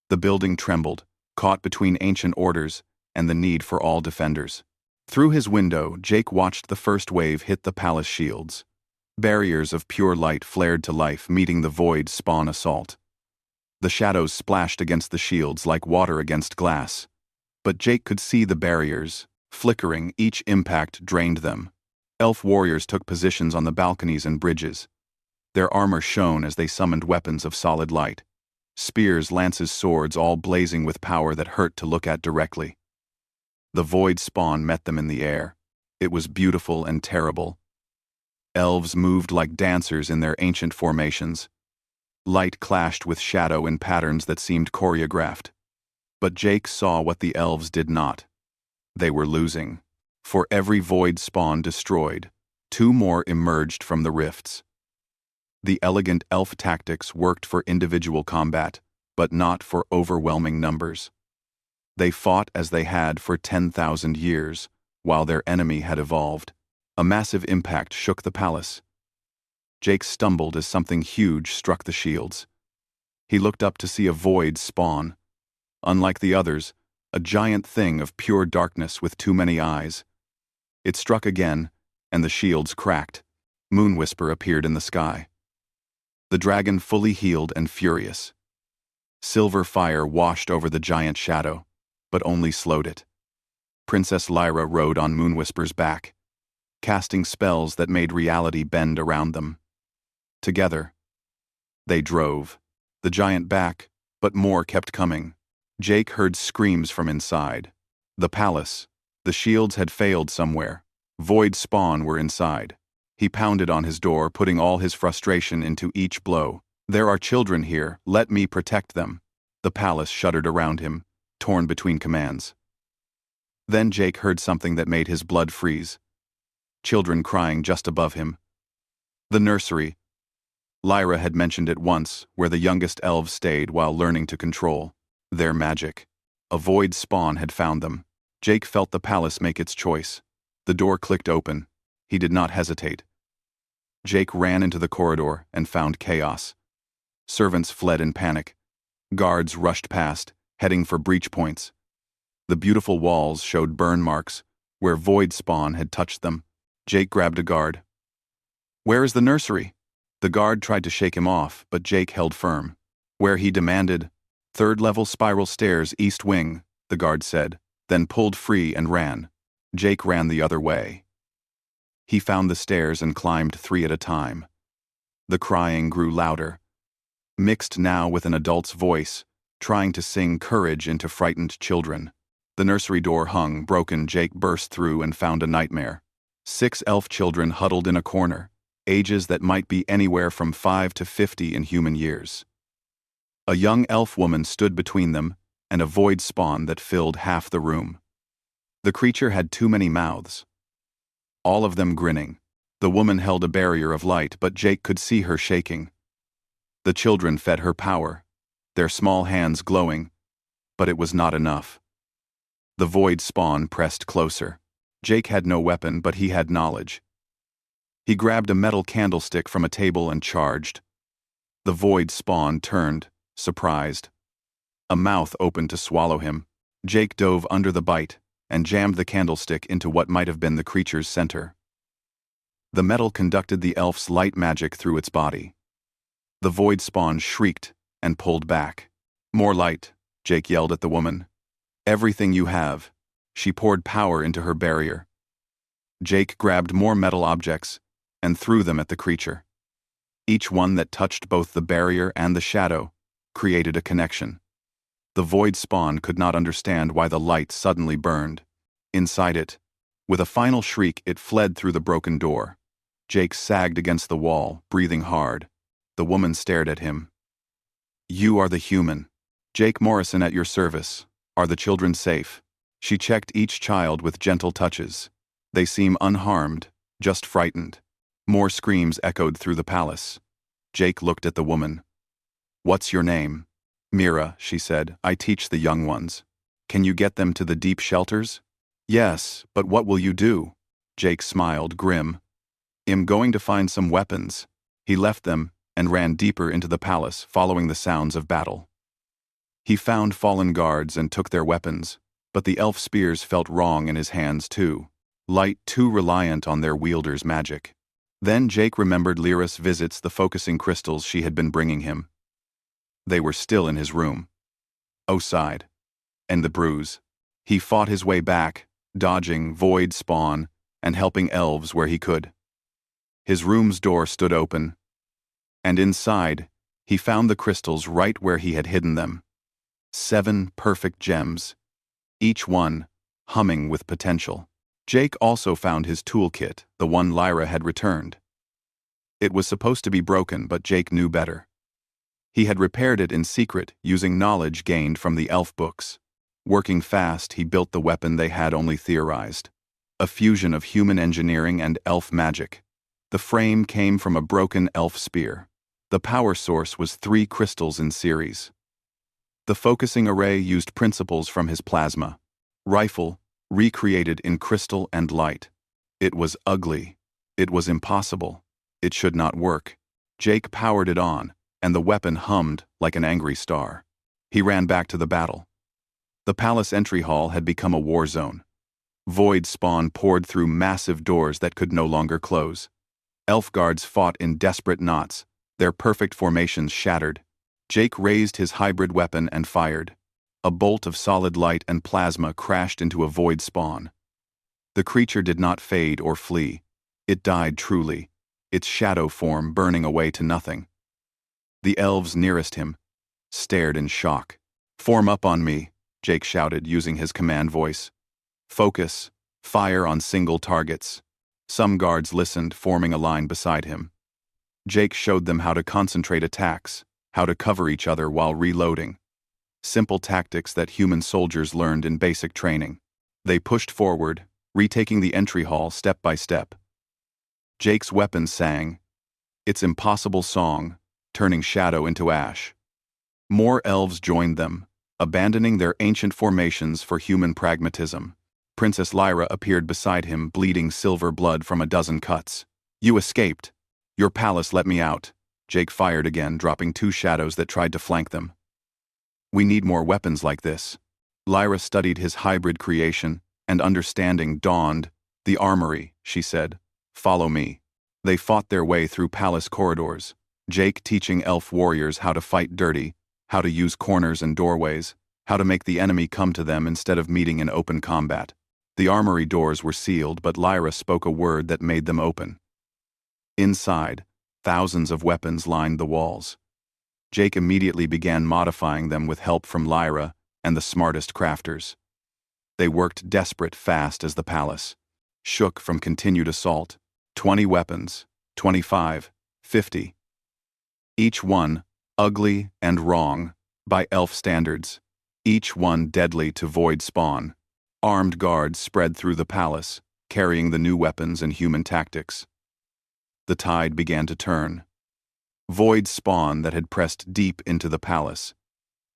The building trembled, caught between ancient orders and the need for all defenders. Through his window, Jake watched the first wave hit the palace shields. Barriers of pure light flared to life, meeting the void spawn assault. The shadows splashed against the shields like water against glass. But Jake could see the barriers, flickering, each impact drained them. Elf warriors took positions on the balconies and bridges. Their armor shone as they summoned weapons of solid light. Spears, lances, swords, all blazing with power that hurt to look at directly. The void spawn met them in the air. It was beautiful and terrible. Elves moved like dancers in their ancient formations. Light clashed with shadow in patterns that seemed choreographed. But Jake saw what the elves did not. They were losing. For every void spawn destroyed, 2 more emerged from the rifts. The elegant elf tactics worked for individual combat, but not for overwhelming numbers. They fought as they had for 10,000 years, while their enemy had evolved. A massive impact shook the palace. Jake stumbled as something huge struck the shields. He looked up to see a void spawn. Unlike the others, a giant thing of pure darkness with too many eyes. It struck again, and the shields cracked. Moonwhisper appeared in the sky. The dragon fully healed and furious. Silver fire washed over the giant shadow, but only slowed it. Princess Lyra rode on Moonwhisper's back, casting spells that made reality bend around them. Together, they drove. The giant back, but more kept coming. Jake heard screams from inside. The palace. The shields had failed somewhere. Void spawn were inside. He pounded on his door, putting all his frustration into each blow. "There are children here. Let me protect them." The palace shuddered around him, torn between commands. Then Jake heard something that made his blood freeze. Children crying just above him. The nursery. Lyra had mentioned it once, where the youngest elves stayed while learning to control their magic. A void spawn had found them. Jake felt the palace make its choice. The door clicked open. He did not hesitate. Jake ran into the corridor and found chaos. Servants fled in panic. Guards rushed past, heading for breach points. The beautiful walls showed burn marks, where void spawn had touched them. Jake grabbed a guard. "Where is the nursery?" The guard tried to shake him off, but Jake held firm. "Where he demanded." "Third-level spiral stairs, east wing," the guard said, then pulled free and ran. Jake ran the other way. He found the stairs and climbed 3 at a time. The crying grew louder, mixed now with an adult's voice, trying to sing courage into frightened children. The nursery door hung broken. Jake burst through and found a nightmare. 6 elf children huddled in a corner, ages that might be anywhere from 5 to 50 in human years. A young elf woman stood between them and a void spawn that filled half the room. The creature had too many mouths. All of them grinning. The woman held a barrier of light, but Jake could see her shaking. The children fed her power, their small hands glowing, but it was not enough. The void spawn pressed closer. Jake had no weapon, but he had knowledge. He grabbed a metal candlestick from a table and charged. The void spawn turned, surprised. A mouth opened to swallow him. Jake dove under the bite and jammed the candlestick into what might have been the creature's center. The metal conducted the elf's light magic through its body. The void spawn shrieked and pulled back. "More light," Jake yelled at the woman. "Everything you have." She poured power into her barrier. Jake grabbed more metal objects and threw them at the creature. Each one that touched both the barrier and the shadow created a connection. The void spawn could not understand why the light suddenly burned. Inside it, with a final shriek, it fled through the broken door. Jake sagged against the wall, breathing hard. The woman stared at him. "You are the human. Jake Morrison at your service. Are the children safe?" She checked each child with gentle touches. They seem unharmed, just frightened. More screams echoed through the palace. Jake looked at the woman. "What's your name?" "Mira," she said. "I teach the young ones. Can you get them to the deep shelters?" Yes, but what will you do? Jake smiled, grim. I'm going to find some weapons. He left them and ran deeper into the palace, following the sounds of battle. He found fallen guards and took their weapons, but the elf spears felt wrong in his hands too, light too reliant on their wielder's magic. Then Jake remembered Lyra's visits, the focusing crystals she had been bringing him. They were still in his room. Oh, sighed. And the bruise. He fought his way back, dodging void spawn and helping elves where he could. His room's door stood open, and inside, he found the crystals right where he had hidden them. 7 perfect gems, each one humming with potential. Jake also found his toolkit, the one Lyra had returned. It was supposed to be broken, but Jake knew better. He had repaired it in secret using knowledge gained from the elf books. Working fast, he built the weapon they had only theorized. A fusion of human engineering and elf magic. The frame came from a broken elf spear. The power source was 3 crystals in series. The focusing array used principles from his plasma. Rifle, recreated in crystal and light. It was ugly. It was impossible. It should not work. Jake powered it on, and the weapon hummed like an angry star. He ran back to the battle. The palace entry hall had become a war zone. Void spawn poured through massive doors that could no longer close. Elf guards fought in desperate knots, their perfect formations shattered. Jake raised his hybrid weapon and fired. A bolt of solid light and plasma crashed into a void spawn. The creature did not fade or flee. It died truly, its shadow form burning away to nothing. The elves nearest him stared in shock. "Form up on me," Jake shouted using his command voice. "Focus, fire on single targets." Some guards listened, forming a line beside him. Jake showed them how to concentrate attacks, how to cover each other while reloading. Simple tactics that human soldiers learned in basic training. They pushed forward, retaking the entry hall step by step. Jake's weapon sang its impossible song, turning shadow into ash. More elves joined them, abandoning their ancient formations for human pragmatism. Princess Lyra appeared beside him, bleeding silver blood from a dozen cuts. "You escaped. Your palace let me out." Jake fired again, dropping 2 shadows that tried to flank them. "We need more weapons like this." Lyra studied his hybrid creation, and understanding dawned. "The armory," she said. "Follow me." They fought their way through palace corridors, Jake teaching elf warriors how to fight dirty, how to use corners and doorways, how to make the enemy come to them instead of meeting in open combat. The armory doors were sealed, but Lyra spoke a word that made them open. Inside, thousands of weapons lined the walls. Jake immediately began modifying them with help from Lyra and the smartest crafters. They worked desperate fast as the palace shook from continued assault. 20 weapons, 25, 50. Each one ugly and wrong by elf standards, each one deadly to void spawn. Armed guards spread through the palace, carrying the new weapons and human tactics. The tide began to turn. Void spawn that had pressed deep into the palace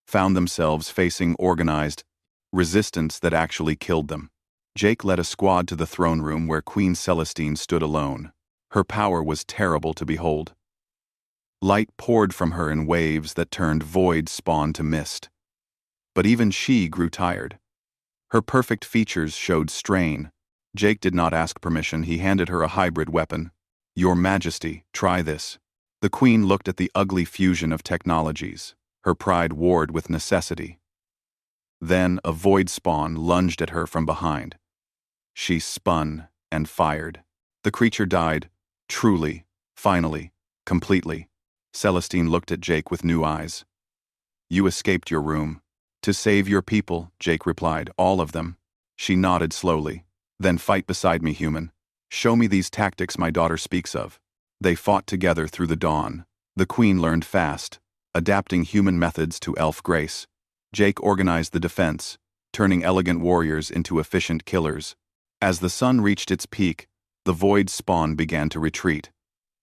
found themselves facing organized resistance that actually killed them. Jake led a squad to the throne room where Queen Celestine stood alone. Her power was terrible to behold. Light poured from her in waves that turned void spawn to mist. But even she grew tired. Her perfect features showed strain. Jake did not ask permission. He handed her a hybrid weapon. "Your Majesty, try this." The queen looked at the ugly fusion of technologies. Her pride warred with necessity. Then a void spawn lunged at her from behind. She spun and fired. The creature died, truly, finally, completely. Celestine looked at Jake with new eyes. "You escaped your room." "To save your people," Jake replied, "all of them." She nodded slowly. "Then fight beside me, human. Show me these tactics my daughter speaks of." They fought together through the dawn. The queen learned fast, adapting human methods to elf grace. Jake organized the defense, turning elegant warriors into efficient killers. As the sun reached its peak, the void spawn began to retreat.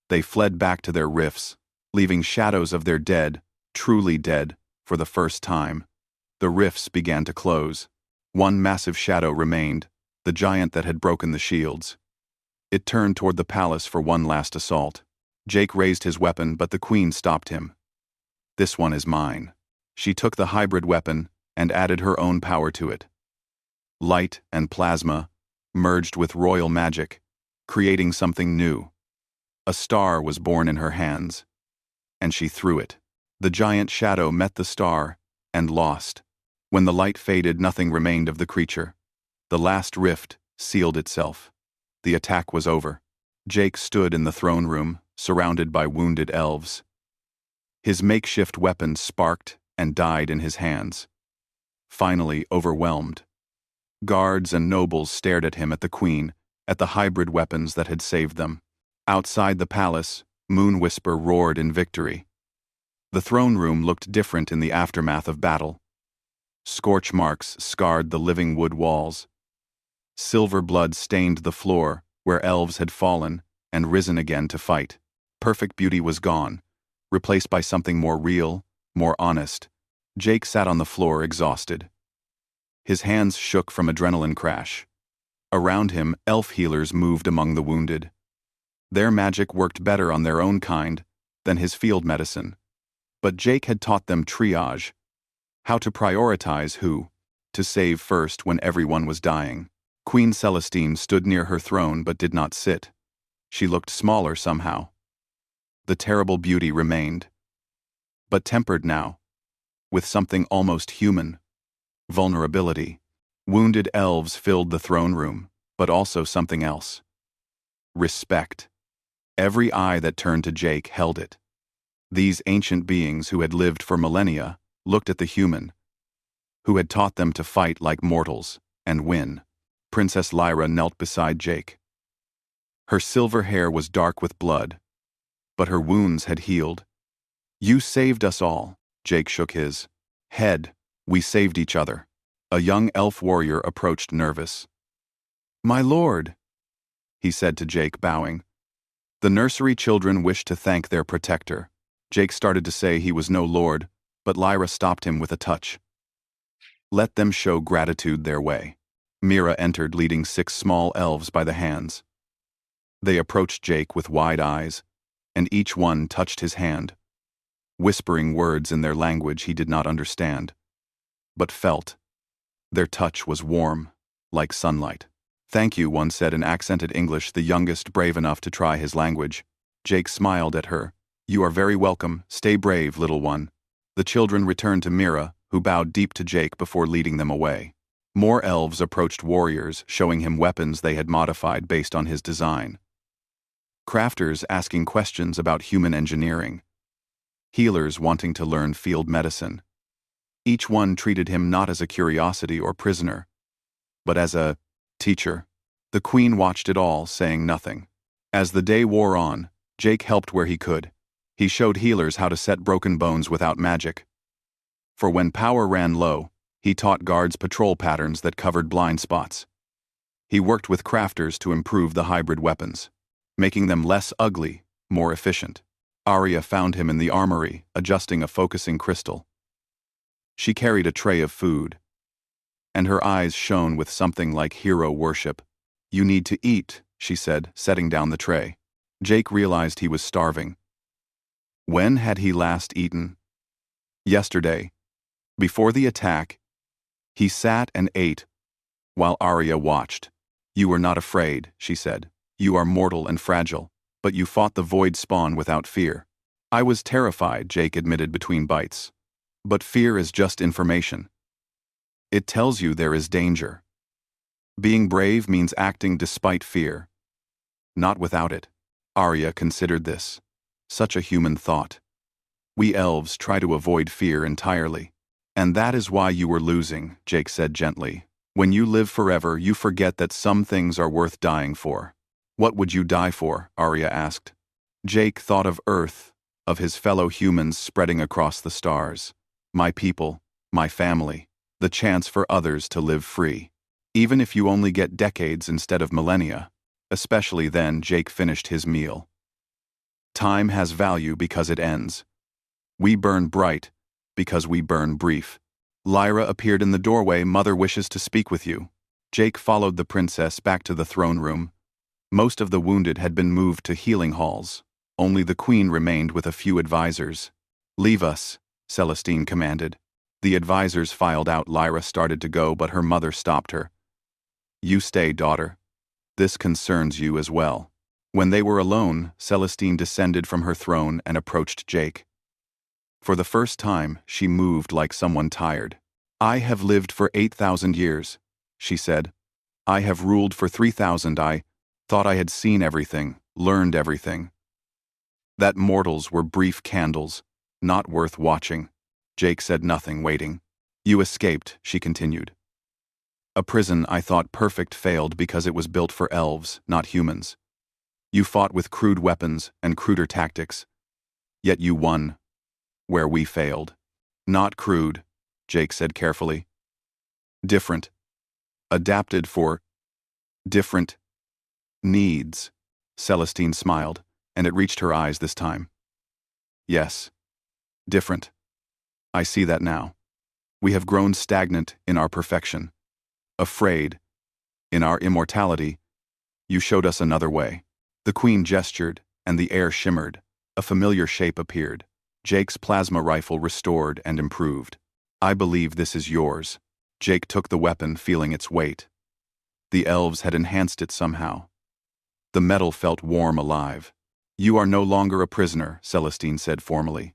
They fled back to their rifts, leaving shadows of their dead, truly dead, for the first time. The rifts began to close. One massive shadow remained, the giant that had broken the shields. It turned toward the palace for one last assault. Jake raised his weapon, but the queen stopped him. "This one is mine." She took the hybrid weapon and added her own power to it. Light and plasma merged with royal magic, creating something new. A star was born in her hands, and she threw it. The giant shadow met the star and lost. When the light faded, nothing remained of the creature. The last rift sealed itself. The attack was over. Jake stood in the throne room, surrounded by wounded elves. His makeshift weapon sparked and died in his hands. Finally overwhelmed, guards and nobles stared at him, at the queen, at the hybrid weapons that had saved them. Outside the palace, Moon Whisper roared in victory. The throne room looked different in the aftermath of battle. Scorch marks scarred the living wood walls. Silver blood stained the floor where elves had fallen and risen again to fight. Perfect beauty was gone, replaced by something more real, more honest. Jake sat on the floor exhausted. His hands shook from adrenaline crash. Around him, elf healers moved among the wounded. Their magic worked better on their own kind than his field medicine. But Jake had taught them triage, how to prioritize who to save first when everyone was dying. Queen Celestine stood near her throne but did not sit. She looked smaller somehow. The terrible beauty remained, but tempered now, with something almost human. Vulnerability. Wounded elves filled the throne room, but also something else. Respect. Every eye that turned to Jake held it. These ancient beings who had lived for millennia looked at the human, who had taught them to fight like mortals and win. Princess Lyra knelt beside Jake. Her silver hair was dark with blood, but her wounds had healed. "You saved us all." Jake shook his head. "We saved each other." A young elf warrior approached, nervous. "My lord," he said to Jake, bowing. The nursery children wished to thank their protector. Jake started to say he was no lord, but Lyra stopped him with a touch. "Let them show gratitude their way." Mira entered, leading 6 small elves by the hands. They approached Jake with wide eyes, and each one touched his hand, whispering words in their language he did not understand, but felt. Their touch was warm, like sunlight. "Thank you," one said in accented English, the youngest brave enough to try his language. Jake smiled at her. "You are very welcome. Stay brave, little one." The children returned to Mira, who bowed deep to Jake before leading them away. More elves approached warriors, showing him weapons they had modified based on his design. Crafters asking questions about human engineering. Healers wanting to learn field medicine. Each one treated him not as a curiosity or prisoner, but as a teacher. The queen watched it all, saying nothing. As the day wore on, Jake helped where he could. He showed healers how to set broken bones without magic. For when power ran low, he taught guards patrol patterns that covered blind spots. He worked with crafters to improve the hybrid weapons, making them less ugly, more efficient. Arya found him in the armory, adjusting a focusing crystal. She carried a tray of food, and her eyes shone with something like hero worship. "You need to eat," she said, setting down the tray. Jake realized he was starving. When had he last eaten? Yesterday. Before the attack, he sat and ate while Arya watched. "You were not afraid," she said. "You are mortal and fragile, but you fought the void spawn without fear." "I was terrified," Jake admitted between bites. "But fear is just information. It tells you there is danger. Being brave means acting despite fear, not without it." Arya considered this. Such a human thought. We elves try to avoid fear entirely. "And that is why you were losing," Jake said gently. "When you live forever, you forget that some things are worth dying for." "What would you die for?" Arya asked. Jake thought of Earth, of his fellow humans spreading across the stars. "My people, my family, the chance for others to live free. Even if you only get decades instead of millennia." Especially then, Jake finished his meal. "Time has value because it ends. We burn bright because we burn brief." Lyra appeared in the doorway. "Mother wishes to speak with you." Jake followed the princess back to the throne room. Most of the wounded had been moved to healing halls. Only the queen remained with a few advisors. "Leave us," Celestine commanded. The advisors filed out. Lyra started to go, but her mother stopped her. "You stay, daughter. This concerns you as well." When they were alone, Celestine descended from her throne and approached Jake. For the first time, she moved like someone tired. "I have lived for 8,000 years," she said. "I have ruled for 3,000. I thought I had seen everything, learned everything. That mortals were brief candles, not worth watching." Jake said nothing, waiting. "You escaped," she continued. "A prison I thought perfect failed because it was built for elves, not humans. You fought with crude weapons and cruder tactics. Yet you won, where we failed." "Not crude," Jake said carefully. "Different. Adapted for different needs." Celestine smiled, and it reached her eyes this time. "Yes. Different. I see that now. We have grown stagnant in our perfection. Afraid. In our immortality. You showed us another way." The queen gestured, and the air shimmered. A familiar shape appeared. Jake's plasma rifle restored and improved. "I believe this is yours." Jake took the weapon, feeling its weight. The elves had enhanced it somehow. The metal felt warm, alive. "You are no longer a prisoner," Celestine said formally.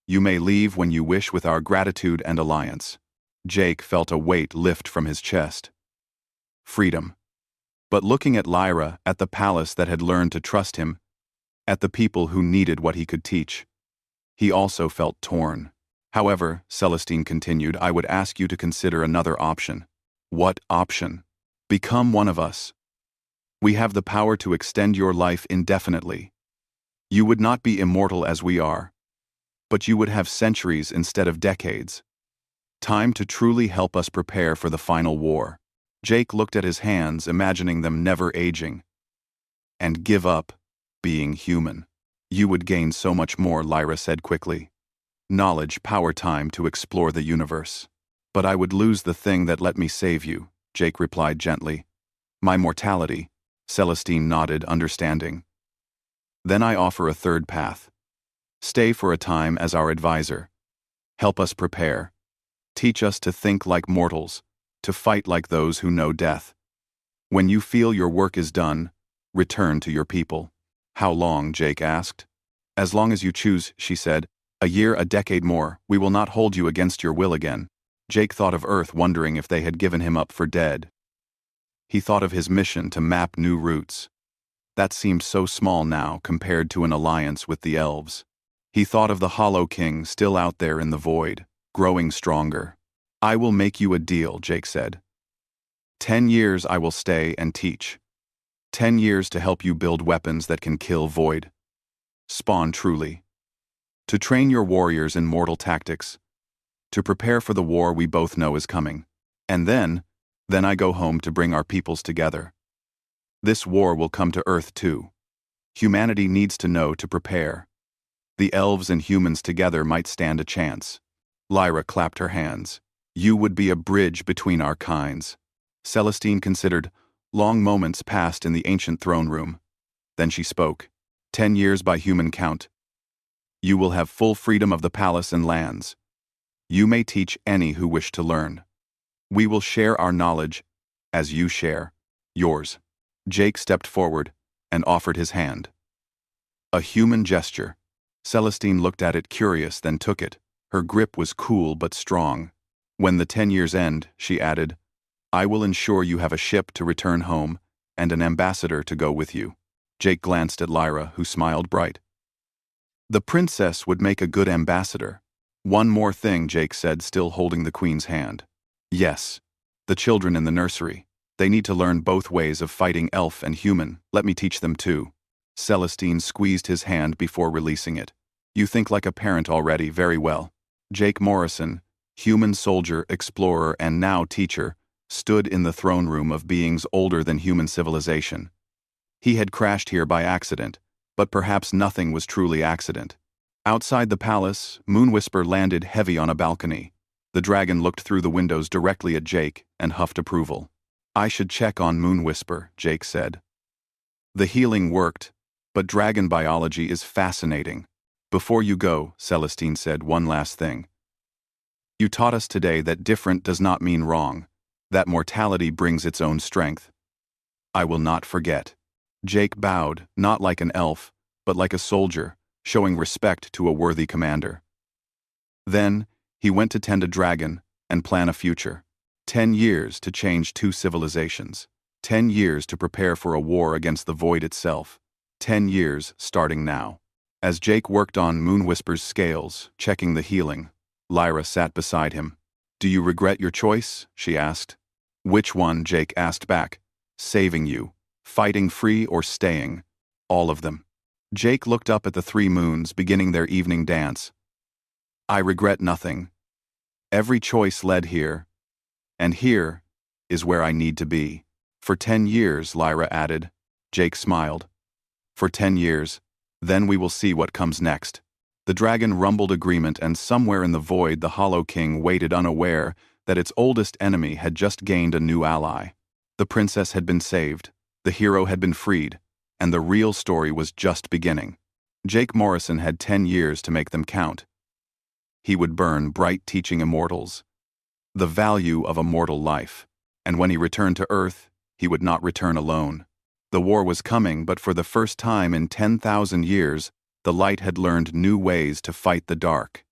"You may leave when you wish with our gratitude and alliance." Jake felt a weight lift from his chest. Freedom. But looking at Lyra, at the palace that had learned to trust him, at the people who needed what he could teach, he also felt torn. "However," Celestine continued, "I would ask you to consider another option." "What option?" "Become one of us. We have the power to extend your life indefinitely. You would not be immortal as we are, but you would have centuries instead of decades. Time to truly help us prepare for the final war." Jake looked at his hands, imagining them never aging. "And give up being human." "You would gain so much more," Lyra said quickly. "Knowledge, power, time to explore the universe." "But I would lose the thing that let me save you," Jake replied gently. "My mortality." Celestine nodded, understanding. "Then I offer a third path. Stay for a time as our advisor. Help us prepare. Teach us to think like mortals, to fight like those who know death. When you feel your work is done, return to your people." "How long?" Jake asked. "As long as you choose," she said. "A year, a decade more. We will not hold you against your will again." Jake thought of Earth, wondering if they had given him up for dead. He thought of his mission to map new routes. That seemed so small now compared to an alliance with the elves. He thought of the Hollow King still out there in the void, growing stronger. "I will make you a deal," Jake said. 10 years I will stay and teach. 10 years to help you build weapons that can kill void. Spawn truly. To train your warriors in mortal tactics. To prepare for the war we both know is coming. And then I go home to bring our peoples together. This war will come to Earth too. Humanity needs to know to prepare. The elves and humans together might stand a chance." Lyra clapped her hands. "You would be a bridge between our kinds." Celestine considered. Long moments passed in the ancient throne room. Then she spoke. 10 years by human count. You will have full freedom of the palace and lands. You may teach any who wish to learn. We will share our knowledge as you share yours." Jake stepped forward and offered his hand. A human gesture. Celestine looked at it, curious, then took it. Her grip was cool but strong. "When the 10 years end," she added, "I will ensure you have a ship to return home and an ambassador to go with you." Jake glanced at Lyra, who smiled bright. The princess would make a good ambassador. "One more thing," Jake said, still holding the queen's hand. "Yes. The children in the nursery. They need to learn both ways of fighting elf and human. Let me teach them too." Celestine squeezed his hand before releasing it. "You think like a parent already, very well." Jake Morrison, human soldier, explorer, and now teacher, stood in the throne room of beings older than human civilization. He had crashed here by accident, but perhaps nothing was truly accident. Outside the palace, Moonwhisper landed heavy on a balcony. The dragon looked through the windows directly at Jake and huffed approval. I should check on Moonwhisper, Jake said. The healing worked, but dragon biology is fascinating. Before you go, Celestine said one last thing. You taught us today that different does not mean wrong, that mortality brings its own strength. I will not forget. Jake bowed, not like an elf, but like a soldier, showing respect to a worthy commander. Then, he went to tend a dragon and plan a future. 10 years to change 2 civilizations. 10 years to prepare for a war against the void itself. 10 years starting now. As Jake worked on Moonwhisper's scales, checking the healing, Lyra sat beside him. Do you regret your choice? She asked. Which one? Jake asked back. Saving you. Fighting free or staying. All of them. Jake looked up at the 3 moons beginning their evening dance. I regret nothing. Every choice led here. And here is where I need to be. For 10 years, Lyra added. Jake smiled. For 10 years. Then we will see what comes next. The dragon rumbled agreement, and somewhere in the void the Hollow King waited, unaware that its oldest enemy had just gained a new ally. The princess had been saved, the hero had been freed, and the real story was just beginning. Jake Morrison had 10 years to make them count. He would burn bright, teaching immortals the value of a mortal life, and when he returned to Earth, he would not return alone. The war was coming, but for the first time in 10,000 years, the light had learned new ways to fight the dark.